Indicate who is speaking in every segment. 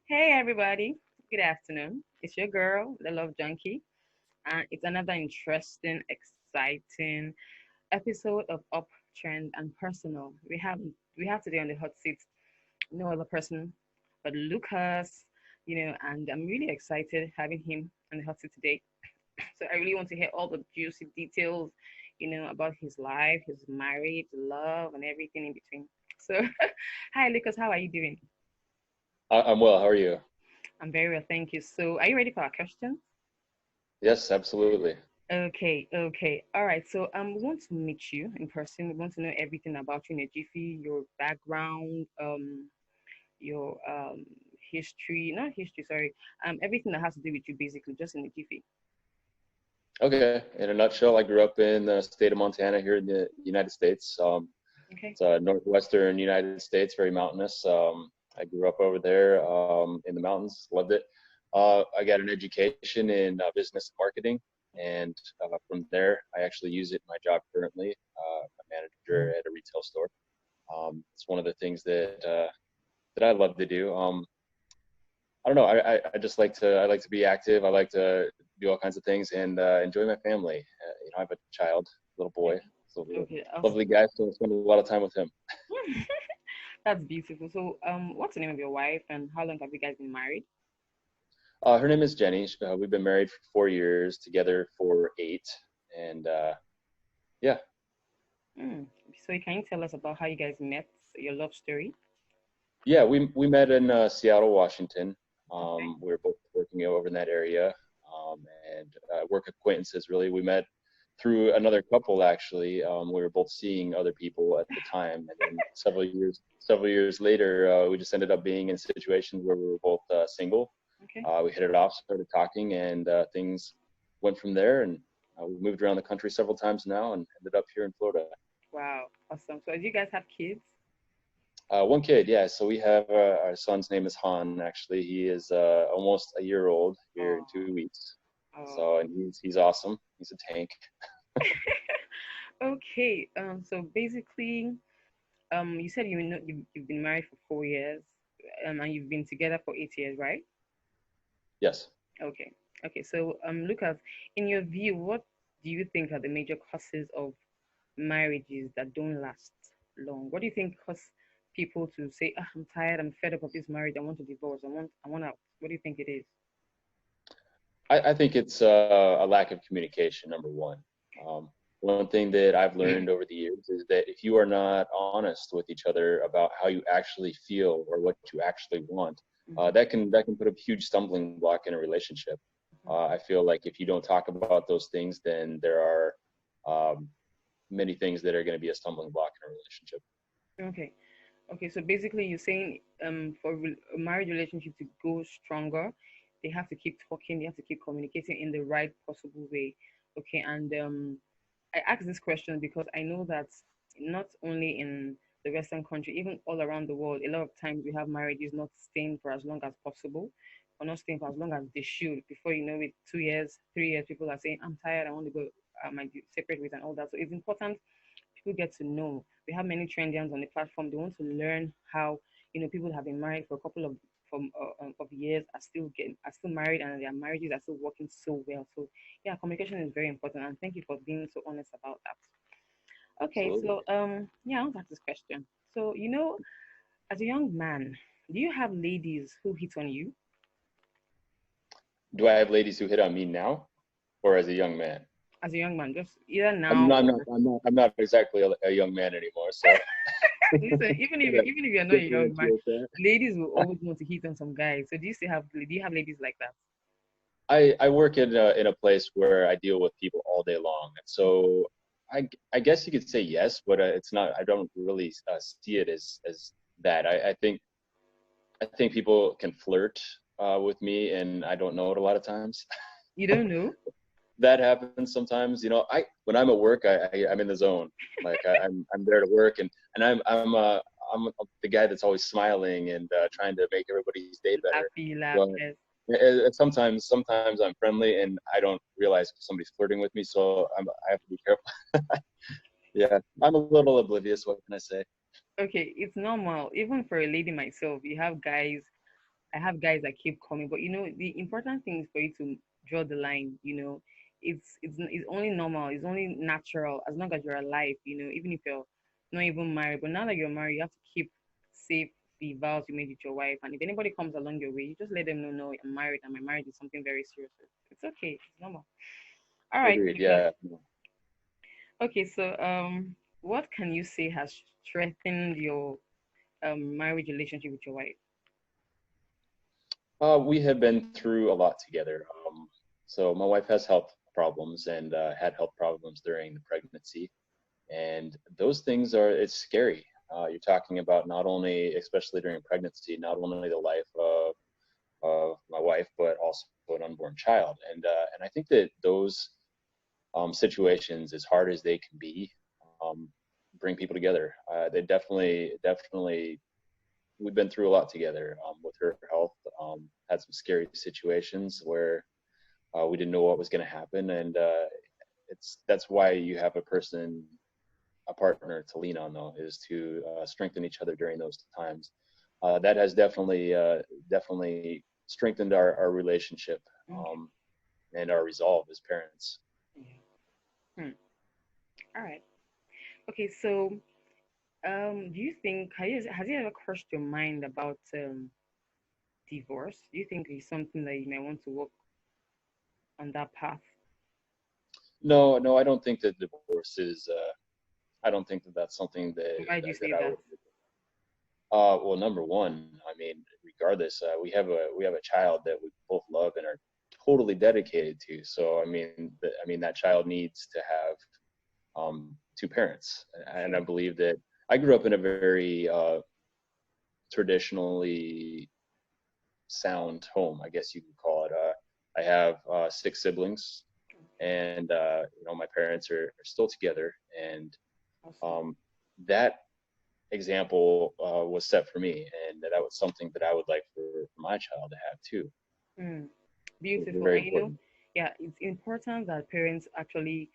Speaker 1: Hey everybody, good afternoon. It's your girl, the Love Junkie, and it's another interesting, exciting episode of Up Trend and Personal. We have today on the hot seat no other person but Lucas, and I'm really excited having him on the hot seat today. So I really want to hear all the juicy details, about his life, his marriage, love, and everything in between. So, hi Lucas, how are you doing?
Speaker 2: I'm well. How are you?
Speaker 1: I'm very well, thank you. So, are you ready for our questions?
Speaker 2: Yes, absolutely.
Speaker 1: Okay, okay. All right. So we want to meet you in person. We want to know everything about you in a jiffy, your background, your history, not history, sorry. Everything that has to do with you basically, just in a jiffy.
Speaker 2: Okay. In a nutshell, I grew up in the state of Montana here in the United States.
Speaker 1: Okay.
Speaker 2: It's northwestern United States, very mountainous. I grew up over there in the mountains, loved it. I got an education in business marketing, and from there, I actually use it in my job currently. I'm a manager at a retail store. It's one of the things that I love to do. I don't know. I just like to be active. I like to do all kinds of things and enjoy my family. I have a child, little boy,
Speaker 1: Okay.
Speaker 2: so
Speaker 1: Okay.
Speaker 2: lovely
Speaker 1: Awesome.
Speaker 2: guy. So I spend a lot of time with him.
Speaker 1: That's beautiful. So what's the name of your wife and how long have you guys been married?
Speaker 2: Her name is Jenny. We've been married for 4 years, together for 8, and yeah,
Speaker 1: Mm. So can you tell us about how you guys met, your love story?
Speaker 2: yeah. We met in Seattle, Washington.
Speaker 1: Okay.
Speaker 2: We were both working over in that area, um, and work acquaintances. Really, we met through another couple actually. We were both seeing other people at the time, and then several years later, we just ended up being in situations where we were both single.
Speaker 1: Okay.
Speaker 2: We hit it off, started talking, and things went from there. And we've moved around the country several times now, and ended up here in Florida.
Speaker 1: Wow. Awesome. So do you guys have kids?
Speaker 2: One kid, yeah. So we have our son's name is Han. Actually, he is almost a year old here in
Speaker 1: Oh.
Speaker 2: 2 weeks.
Speaker 1: Oh.
Speaker 2: So and he's awesome. He's a tank.
Speaker 1: Okay. So basically, you said you've been married for 4 years, and you've been together for 8 years, right?
Speaker 2: Yes.
Speaker 1: Okay. Okay. So, Lucas, in your view, what do you think are the major causes of marriages that don't last long? What do you think cause people to say, ah, I'm tired, I'm fed up of this marriage, I want to divorce, I want out? What do you think it is?
Speaker 2: I think it's a lack of communication, number one. One thing that I've learned over the years is that if you are not honest with each other about how you actually feel or what you actually want,
Speaker 1: Hmm.
Speaker 2: that can put a huge stumbling block in a relationship. I feel like if you don't talk about those things, then there are um, many things that are going to be a stumbling block in a relationship.
Speaker 1: Okay. Okay, so basically, you're saying for a marriage relationship to go stronger, they have to keep talking, they have to keep communicating in the right possible way. Okay, and I ask this question because I know that not only in the Western country, even all around the world, a lot of times we have marriages not staying for as long as possible, or not staying for as long as they should. Before you know it, 2 years, 3 years, people are saying, "I'm tired, I want to go my separate ways," and all that. So it's important people get to know. We have many trendians on the platform. They want to learn how people have been married for a couple of years are still married and their marriages are still working so well. So yeah, communication is very important, and thank you for being so honest about that. Okay,
Speaker 2: Absolutely.
Speaker 1: so yeah, I'll ask this question. So as a young man, do you have ladies who hit on you?
Speaker 2: Do I have ladies who hit on me now, or as a young man?
Speaker 1: As a young man, just either
Speaker 2: I'm
Speaker 1: now
Speaker 2: not. I'm
Speaker 1: or
Speaker 2: not. I'm not. I'm not exactly a young man anymore. So
Speaker 1: listen,
Speaker 2: gotta
Speaker 1: even if you're not a young man,
Speaker 2: differentiate that.
Speaker 1: ladies will always want to hit on some guys. So do you have ladies like that?
Speaker 2: I work in a place where I deal with people all day long, and so I guess you could say yes, but it's not. I don't really see it as that. I think people can flirt with me, and I don't know it a lot of times.
Speaker 1: You don't know?
Speaker 2: That happens sometimes. I when I'm at work, I'm in the zone. Like I'm there to work, and I'm the guy that's always smiling and trying to make everybody's day better.
Speaker 1: Happy, you laugh,
Speaker 2: But
Speaker 1: yes.
Speaker 2: sometimes I'm friendly and I don't realize if somebody's flirting with me, so I have to be careful. Yeah, I'm a little oblivious. What can I say?
Speaker 1: Okay, it's normal. Even for a lady myself, you have guys. I have guys that keep coming, but the important thing is for you to draw the line. It's only normal, it's only natural as long as you're alive. Even if you're not even married. But now that you're married, you have to keep safe the vows you made with your wife. And if anybody comes along your way, you just let them know, no, I'm married, and my marriage is something very serious. It's okay. It's normal. All right,
Speaker 2: Agreed.
Speaker 1: Lucas.
Speaker 2: Yeah.
Speaker 1: Okay, so what can you say has strengthened your marriage relationship with your wife?
Speaker 2: We have been through a lot together. So my wife has health problems and had health problems during the pregnancy, and those things it's scary. You're talking about not only, especially during pregnancy, not only the life of my wife, but also an unborn child. And I think that those situations, as hard as they can be, um, bring people together. They definitely, we've been through a lot together with her health. Had some scary situations where we didn't know what was going to happen, and that's why you have a partner to lean on, though, is to strengthen each other during those times. That has definitely strengthened our relationship
Speaker 1: Okay.
Speaker 2: and our resolve as parents.
Speaker 1: Yeah. Hmm. All right. Okay, so do you think has it ever crossed your mind about divorce? Do you think it's something that you may want to work on that path?
Speaker 2: No, no, I don't think that divorce is. I don't think that that's something
Speaker 1: Why do you
Speaker 2: that
Speaker 1: say
Speaker 2: I
Speaker 1: that?
Speaker 2: would. Well, number one, I mean, regardless, we have a child that we both love and are totally dedicated to. So, I mean that child needs to have two parents, and I
Speaker 1: Sure.
Speaker 2: believe that I grew up in a very traditionally sound home, I guess you could call it. I have six siblings, and my parents are still together, and
Speaker 1: Awesome.
Speaker 2: um, that example was set for me, and that was something that I would like for my child to have too.
Speaker 1: Mm,
Speaker 2: So it's
Speaker 1: beautiful.
Speaker 2: very
Speaker 1: And
Speaker 2: important.
Speaker 1: yeah, it's important that parents actually,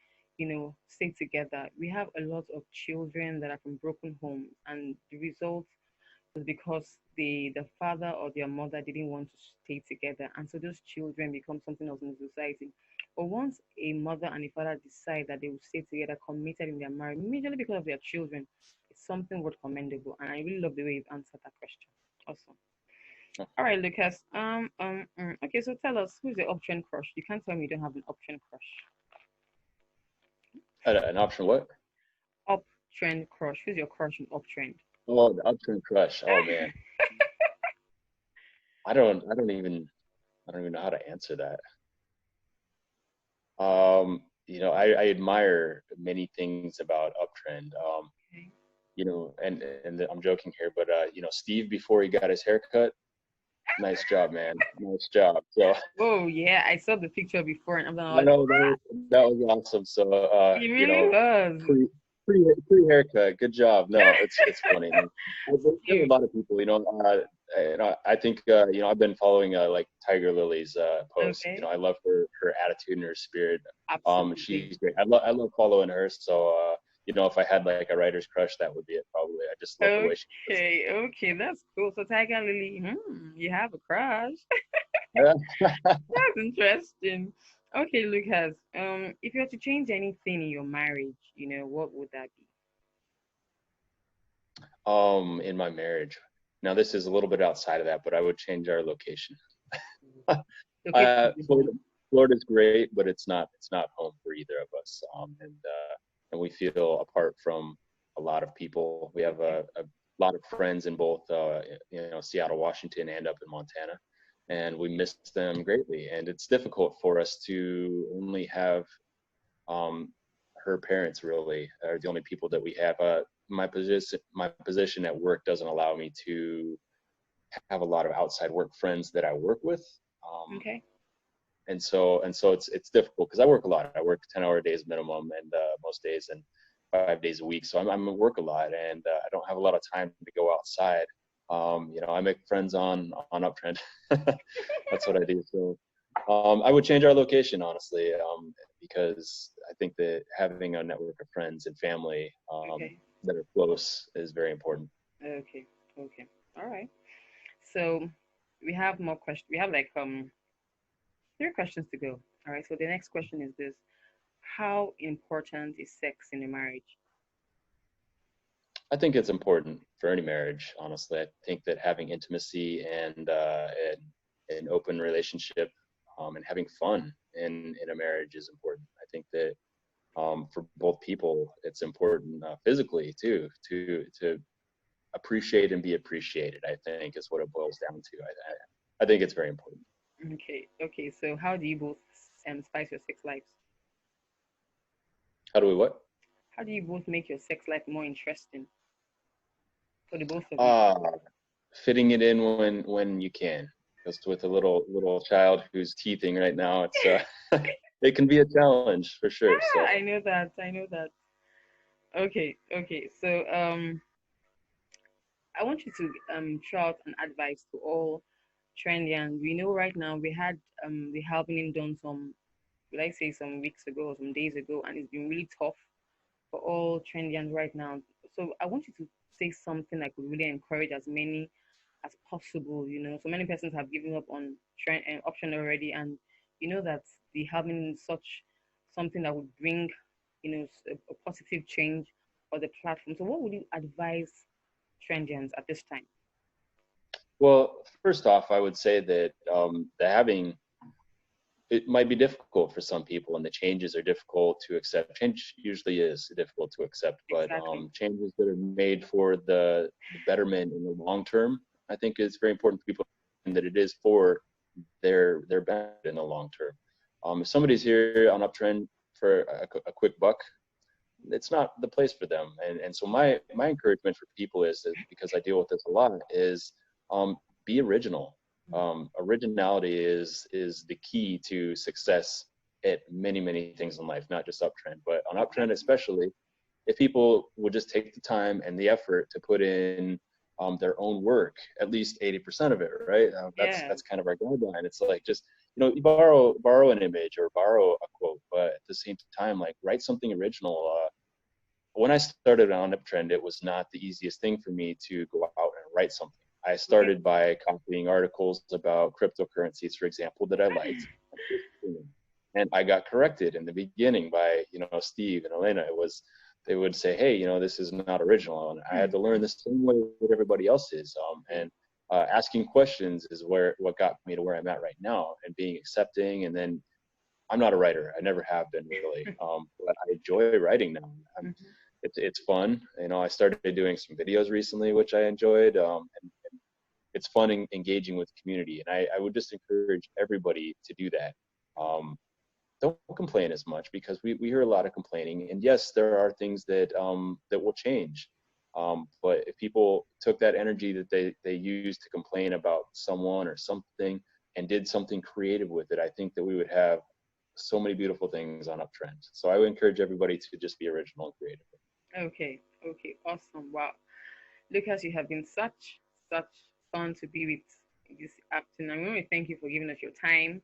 Speaker 1: stay together. We have a lot of children that are from broken homes, and the result was because the father or their mother didn't want to stay together, and so those children become something else in the society. But once a mother and a father decide that they will stay together, committed in their marriage, immediately because of their children, it's something worth commendable. And I really love the way you've answered that question. Awesome. All right, Lucas. Okay, so tell us, who's your option crush? You can't tell me you don't have an option crush.
Speaker 2: An option what?
Speaker 1: Uptrend crush. Who's your crush in uptrend?
Speaker 2: Oh, the upturn crush. Oh man, I don't even know how to answer that. I admire many things about Uptrend.
Speaker 1: Okay.
Speaker 2: And I'm joking here, but Steve before he got his haircut, nice job, man, nice job. So
Speaker 1: Oh yeah, I saw the picture before, and I'm
Speaker 2: I
Speaker 1: like,
Speaker 2: know that was awesome. So
Speaker 1: it really was
Speaker 2: pre pre haircut, good job. No, it's funny. There's a
Speaker 1: cute.
Speaker 2: lot of people, I think I've been following like Tiger Lily's posts.
Speaker 1: Okay,
Speaker 2: I love her attitude and her spirit.
Speaker 1: absolutely.
Speaker 2: She's great. I love following her. So if I had like a writer's crush, that would be it probably. I just love the way she does
Speaker 1: Okay, okay, that's cool. So Tiger Lily, you have a crush.
Speaker 2: it.
Speaker 1: That's interesting. Okay, Lucas. If you were to change anything in your marriage, what would that
Speaker 2: In my marriage. Now this is a little bit outside of that, but I would change our location.
Speaker 1: be? Location is
Speaker 2: Florida,
Speaker 1: home.
Speaker 2: Florida's great, but it's not home for either of us. And we feel apart from a lot of people. We have
Speaker 1: Okay.
Speaker 2: a lot of friends in both Seattle, Washington, and up in Montana, and we miss them greatly. And it's difficult for us to only have um, her parents really are the only people that we have. My position at work doesn't allow me to have a lot of outside work friends that I work with. Um,
Speaker 1: Okay.
Speaker 2: and so it's difficult because I work a lot. I work 10-hour days minimum, and most days, and 5 days a week. So I'm at work a lot, and I don't have a lot of time to go outside. I make friends on Uptrend. That's what I do. So I would change our location honestly, because I think that having a network of friends and family
Speaker 1: Okay.
Speaker 2: that are close is very important.
Speaker 1: Okay. Okay. All right. So we have more questions. We have like three questions to go. All right. So the next question is this: how important is sex in a marriage?
Speaker 2: I think it's important for any marriage, honestly. I think that having intimacy and an open relationship and having fun in a marriage is important. I think that for both people, it's important physically too to appreciate and be appreciated. I think is what it boils down to. I think it's very important.
Speaker 1: Okay. Okay. So how do you both spice your sex lives?
Speaker 2: How do we what?
Speaker 1: How do you both make your sex life more interesting for the both of you?
Speaker 2: Uh, fitting it in when you can. Because with a little child who's teething right now, it's it can be a challenge for sure. So
Speaker 1: I know that. I know that. Okay. Okay. So I want you to throw out an advice to all trendy, and we know right now we had the happening done some, like say some weeks ago or some days ago, and it's been really tough for all trendians right now. So I want you to say something that could really encourage as many as possible. You know, so many persons have given up on trend and option already, and you know that the having such something that would bring, you know, a positive change for the platform. So what would you advise trendians at this time?
Speaker 2: well, first off, I would say that the having it might be difficult for some people, and the changes are difficult to accept. Change usually is difficult to accept, but
Speaker 1: Exactly.
Speaker 2: changes that are made for the betterment in the long term, I think it's very important for people and that it is for their benefit in the long term. If somebody's here on uptrend for a quick buck, it's not the place for them. And so my encouragement for people is that, because I deal with this a lot, is um, be original. Originality is the key to success at many things in life, not just uptrend, but on uptrend
Speaker 1: Exactly.
Speaker 2: especially. If people would just take the time and the effort to put in their own work, at least 80% of it, right?
Speaker 1: Yeah.
Speaker 2: That's kind of our guideline. It's like just you borrow an image or borrow a quote, but at the same time, like write something original. When I started on Uptrend, it was not the easiest thing for me to go out and write something. I
Speaker 1: Okay.
Speaker 2: started by copying articles about cryptocurrencies, for example, that I liked, and I got corrected in the beginning by Steve and Elena. It was They would say, "Hey, this is not original," and I had to learn the same way that everybody else is. And asking questions is what got me to where I'm at right now, and being accepting. And then I'm not a writer. I never have been really, but I enjoy writing now.
Speaker 1: Mhm.
Speaker 2: It's fun. I started doing some videos recently, which I enjoyed, and it's fun engaging with the community. And I would just encourage everybody to do that. Um, don't complain as much, because we hear a lot of complaining. And yes, there are things that will change. But if people took that energy that they use to complain about someone or something and did something creative with it, I think that we would have so many beautiful things on Uptrend. So I would encourage everybody to just be original and creative.
Speaker 1: Okay. Okay. Awesome. Wow. Lucas, you have been such fun to be with this afternoon. I want to thank you for giving us your time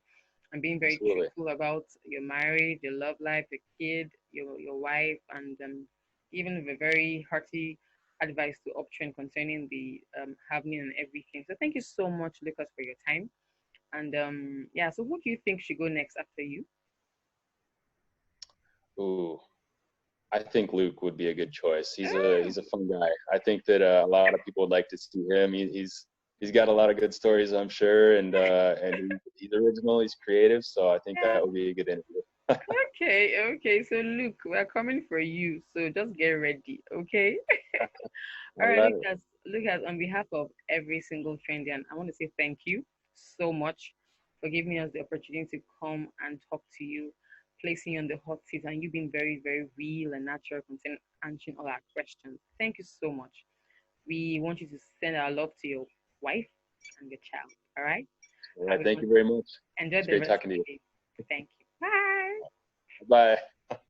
Speaker 1: and being very
Speaker 2: Absolutely.
Speaker 1: truthful about your marriage, your love life, your kid, your wife, and even with a very hearty advice to Uptrend concerning the happening and everything. So thank you so much, Lucas, for your time. And yeah, so who do you think should go next after you?
Speaker 2: Ooh, I think Luke would be a good choice. He's a
Speaker 1: Oh,
Speaker 2: fun guy. I think that a lot of people would like to see him. He's got a lot of good stories, I'm sure, and he's original. He's creative, so I think
Speaker 1: yeah.
Speaker 2: that would be a good interview.
Speaker 1: Okay, okay. So Luke, we're coming for you. So just get ready, okay?
Speaker 2: I
Speaker 1: All right,
Speaker 2: love it.
Speaker 1: Lucas, on behalf of every single Trendian, I want to say thank you so much for giving us the opportunity to come and talk to you, placing you on the hot seat, and you being very real and natural concerning answering all our questions. Thank you so much. We want you to send our love to your wife and your child. All right?
Speaker 2: All
Speaker 1: Have
Speaker 2: right,
Speaker 1: a
Speaker 2: thank you very much.
Speaker 1: enjoy
Speaker 2: It's
Speaker 1: the
Speaker 2: great
Speaker 1: rest of
Speaker 2: talking to
Speaker 1: the
Speaker 2: you.
Speaker 1: day. Thank you. Bye.
Speaker 2: Bye.